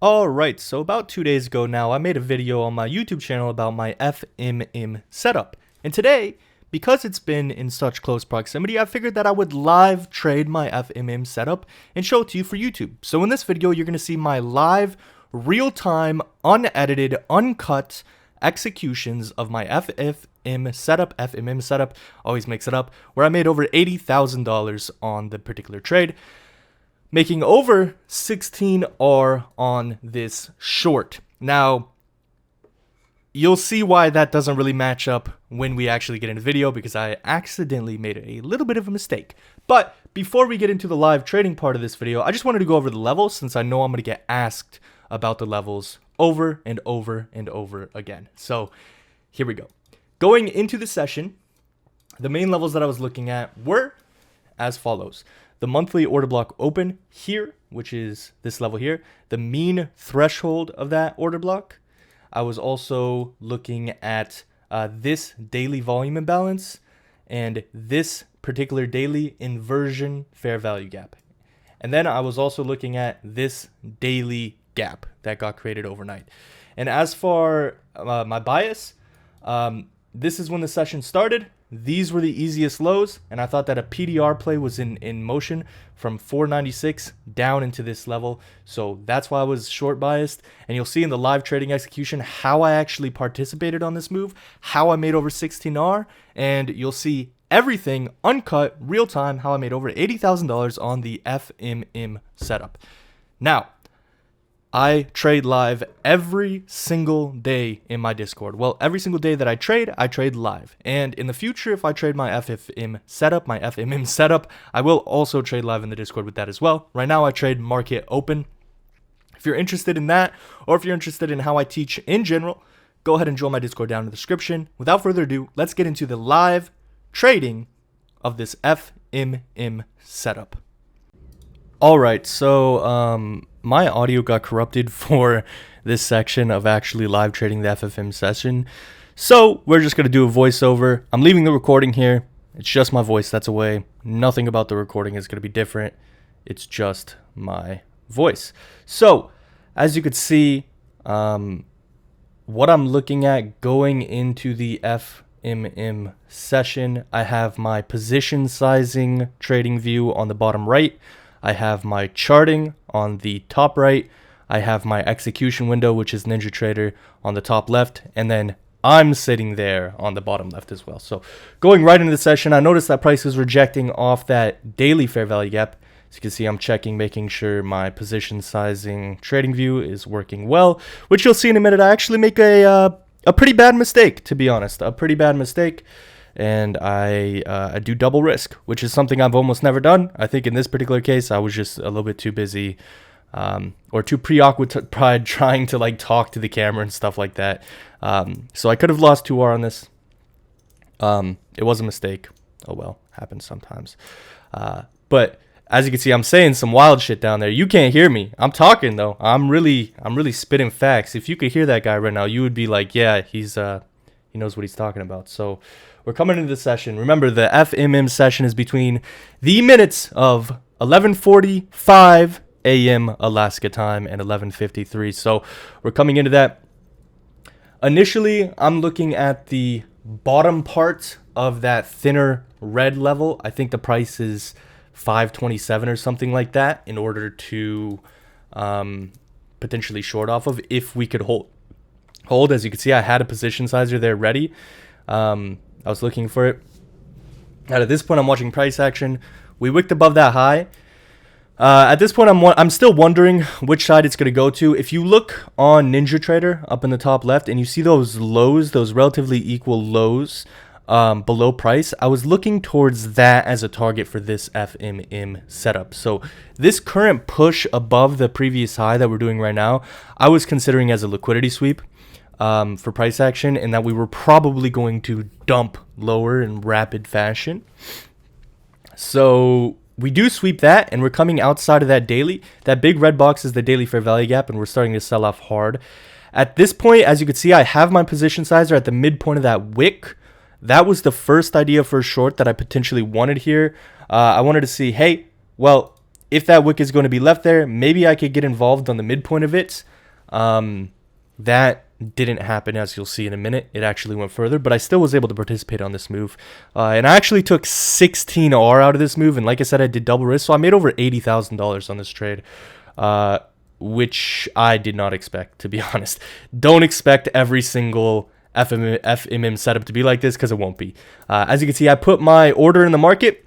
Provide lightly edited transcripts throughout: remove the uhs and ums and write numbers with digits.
Alright, so about 2 days ago now, I made a video on my YouTube channel about my FMM setup. And today, because it's been in such close proximity, I figured that I would live trade my FMM setup and show it to you for YouTube. So in this video, you're going to see my live, real-time, unedited, uncut executions of my FMM setup, always mix it up, where I made over $80,000 on the particular trade, making over 16R on this short. Now, you'll see why that doesn't really match up when we actually get into the video, because I accidentally made a little bit of a mistake. But before we get into the live trading part of this video, I just wanted to go over the levels, since I know I'm going to get asked about the levels over and over and over again. So here we go. Going into the session, the main levels that I was looking at were as follows. The monthly order block open here, which is this level here, the mean threshold of that order block. I was also looking at this daily volume imbalance and this particular daily inversion fair value gap. And then I was also looking at this daily gap that got created overnight. And as for my bias, this is when the session started. These were the easiest lows, and I thought that a PDR play was in motion from 496 down into this level. So that's why I was short biased. And you'll see in the live trading execution how I actually participated on this move, how I made over 16R, and you'll see everything uncut, real time, how I made over $80,000 on the FMM setup. Now, I trade live every single day in my Discord. Well, every single day that I trade live. And in the future, if I trade my FMM setup, I will also trade live in the Discord with that as well. Right now, I trade market open. If you're interested in that, or if you're interested in how I teach in general, go ahead and join my Discord down in the description. Without further ado, let's get into the live trading of this FMM setup. Alright, so my audio got corrupted for this section of actually live trading the FFM session. So we're just going to do a voiceover. I'm leaving the recording here. It's just my voice that's away. Nothing about the recording is going to be different. It's just my voice. So as you could see, what I'm looking at going into the FMM session, I have my position sizing trading view on the bottom right. I have my charting on the top right. I have my execution window, which is NinjaTrader, on the top left. And then I'm sitting there on the bottom left as well. So going right into the session, I noticed that price is rejecting off that daily fair value gap. As you can see, I'm checking, making sure my position sizing trading view is working well, which you'll see in a minute. I actually make a pretty bad mistake, to be honest. A pretty bad mistake. And I do double risk, which is something I've almost never done. I think in this particular case, I was just a little bit too busy or too preoccupied trying to like talk to the camera and stuff like that. So I could have lost 2R on this. It was a mistake. Oh well, happens sometimes. But as you can see, I'm saying some wild shit down there. You can't hear me. I'm talking though. I'm really spitting facts. If you could hear that guy right now, you would be like, yeah, he knows what he's talking about. So we're coming into the session. Remember, the FMM session is between the minutes of 11:45 a.m. Alaska time and 11:53. So we're coming into that. Initially, I'm looking at the bottom part of that thinner red level. I think the price is 527 or something like that in order to potentially short off of if we could hold. As you can see, I had a position sizer there ready. I was looking for it. At this point, I'm watching price action. We wicked above that high. At this point, I'm still wondering which side it's going to go to. If you look on NinjaTrader up in the top left and you see those lows, those relatively equal lows below price, I was looking towards that as a target for this FMM setup. So this current push above the previous high that we're doing right now, I was considering as a liquidity sweep for price action, and that we were probably going to dump lower in rapid fashion. So we do sweep that, and we're coming outside of that daily. That big red box is the daily fair value gap, and we're starting to sell off hard. At this point, as you can see, I have my position sizer at the midpoint of that wick. That was the first idea for a short that I potentially wanted here. I wanted to see, hey, well, if that wick is going to be left there, maybe I could get involved on the midpoint of it. That didn't happen, as you'll see in a minute. It actually went further, but I still was able to participate on this move. And I actually took 16R out of this move, and like I said, I did double risk, so I made over $80,000 on this trade, which I did not expect, to be honest. Don't expect every single FMM setup to be like this, because it won't be. As you can see, I put my order in the market.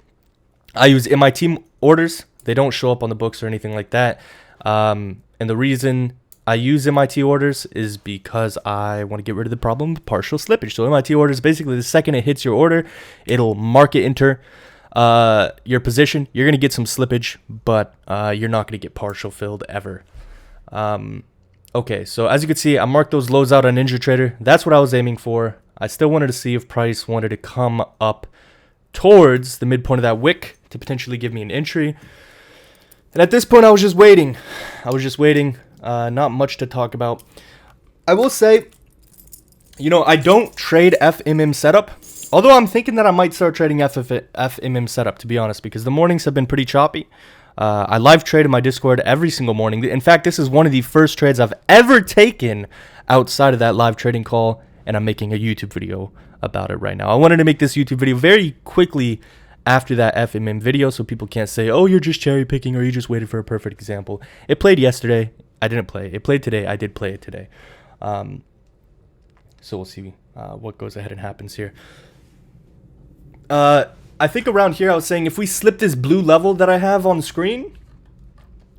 I use MIT orders. They don't show up on the books or anything like that. And the reason I use MIT orders is because I want to get rid of the problem of partial slippage. So MIT orders, basically the second it hits your order, it'll market enter your position. You're going to get some slippage, but you're not going to get partial filled ever. Okay, so as you can see, I marked those lows out on NinjaTrader. That's what I was aiming for. I still wanted to see if price wanted to come up towards the midpoint of that wick to potentially give me an entry. And at this point, I was just waiting. Not much to talk about. I will say, I don't trade FMM setup. Although I'm thinking that I might start trading FMM setup, to be honest, because the mornings have been pretty choppy. I live trade in my Discord every single morning. In fact, this is one of the first trades I've ever taken outside of that live trading call, and I'm making a YouTube video about it right now. I wanted to make this YouTube video very quickly after that FMM video, so people can't say, oh, you're just cherry picking, or you just waited for a perfect example. It played yesterday. I didn't play. It played today. I did play it today. So we'll see what goes ahead and happens here. I think around here I was saying if we slip this blue level that I have on the screen,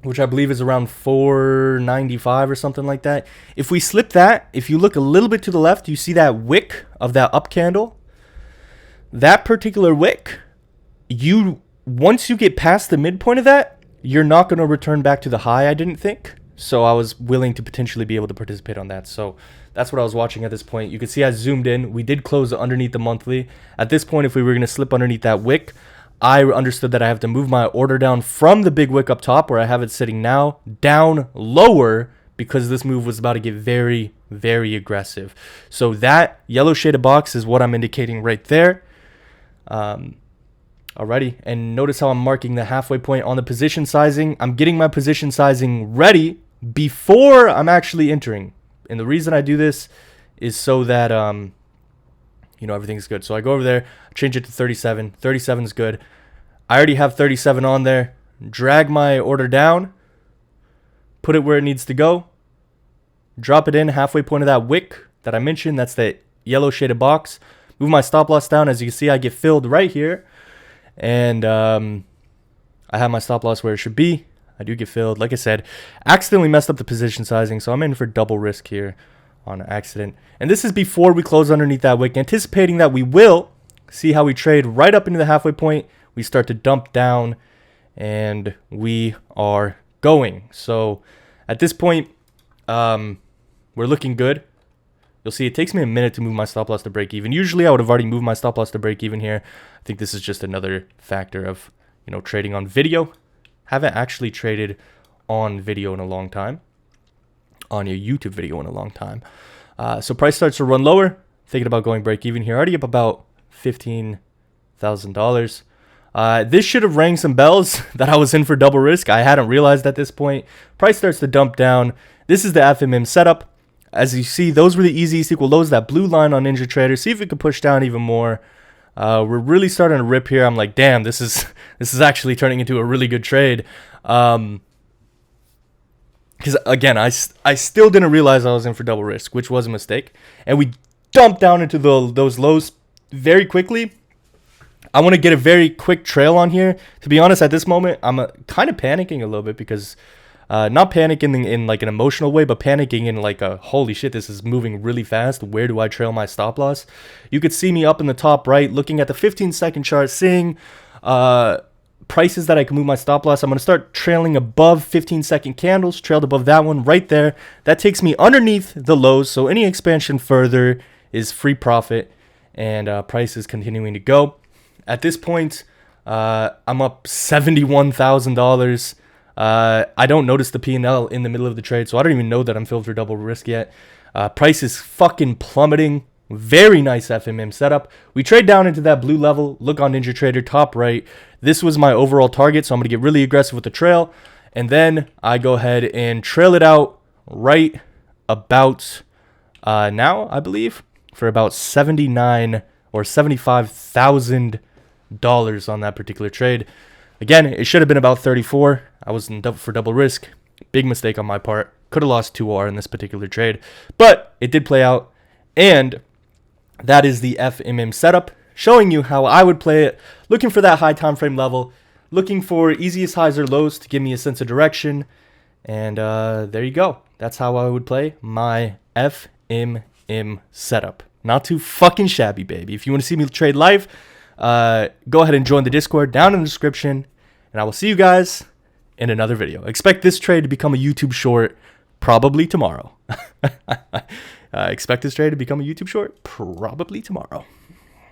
which I believe is around 495 or something like that. If we slip that, if you look a little bit to the left, you see that wick of that up candle. That particular wick, once you get past the midpoint of that, you're not going to return back to the high, I didn't think. So I was willing to potentially be able to participate on that. So that's what I was watching at this point. You can see I zoomed in. We did close underneath the monthly. At this point, if we were going to slip underneath that wick, I understood that I have to move my order down from the big wick up top where I have it sitting now, down lower, because this move was about to get very, very aggressive. So that yellow shaded box is what I'm indicating right there. Alrighty, and notice how I'm marking the halfway point on the position sizing. I'm getting my position sizing ready before I'm actually entering. And the reason I do this is so that, everything's good. So I go over there, change it to 37. 37 is good. I already have 37 on there. Drag my order down, put it where it needs to go, drop it in halfway point of that wick that I mentioned. That's the yellow shaded box. Move my stop loss down. As you can see, I get filled right here. And I have my stop loss where it should be. I do get filled. Like I said, accidentally messed up the position sizing, so I'm in for double risk here on accident. And this is before we close underneath that wick, anticipating that we will see how we trade right up into the halfway point. We start to dump down, and we are going. So at this point, we're looking good. You'll see it takes me a minute to move my stop loss to break even. Usually I would have already moved my stop loss to break even here. I think this is just another factor of, trading on video. Haven't actually traded on video in a long time. On a YouTube video in a long time. So price starts to run lower. Thinking about going break even here. Already up about $15,000. This should have rang some bells that I was in for double risk. I hadn't realized at this point. Price starts to dump down. This is the FMM setup. As you see, those were the easiest equal lows, that blue line on NinjaTrader. See if we can push down even more. We're really starting to rip here. I'm like, damn, this is actually turning into a really good trade. Because again, I still didn't realize I was in for double risk, which was a mistake. And we dumped down into those lows very quickly. I want to get a very quick trail on here. To be honest, at this moment, I'm kind of panicking a little bit because... not panicking in like an emotional way, but panicking in like a holy shit, this is moving really fast. Where do I trail my stop loss? You could see me up in the top right, looking at the 15-second chart, seeing prices that I can move my stop loss. I'm going to start trailing above 15-second candles, trailed above that one right there. That takes me underneath the lows, so any expansion further is free profit, and price is continuing to go. At this point, I'm up $71,000. I don't notice the P&L in the middle of the trade, so I don't even know that I'm filled for double risk yet. Price is fucking plummeting. Very nice FMM setup. We trade down into that blue level. Look on NinjaTrader top right. This was my overall target, so I'm going to get really aggressive with the trail. And then I go ahead and trail it out right about now, I believe, for about $79 or $75,000 on that particular trade. Again, it should have been about 34. I was for double risk. Big mistake on my part. Could have lost 2R in this particular trade, but it did play out. And that is the FMM setup, showing you how I would play it, looking for that high time frame level, looking for easiest highs or lows to give me a sense of direction. And there you go. That's how I would play my FMM setup. Not too fucking shabby, baby. If you want to see me trade live, go ahead and join the Discord down in the description. And I will see you guys in another video. Expect this trade to become a YouTube short probably tomorrow. Expect this trade to become a YouTube short probably tomorrow.